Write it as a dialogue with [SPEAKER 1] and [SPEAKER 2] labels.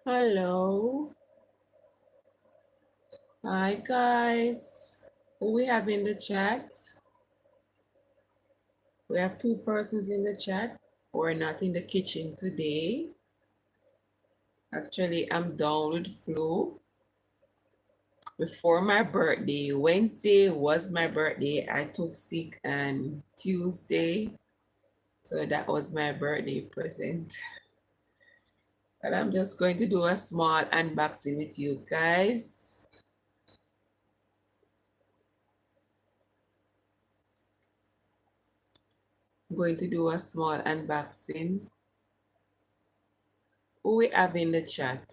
[SPEAKER 1] Hello. Hi, guys. Who we have in the chat? We have two persons in the chat who are not in the kitchen today. Actually, I'm down with flu. Before my birthday, Wednesday was my birthday. I took sick on Tuesday. So that was my birthday present. But I'm just going to do a small unboxing with you guys. I'm going to do a small unboxing. Who we have in the chat?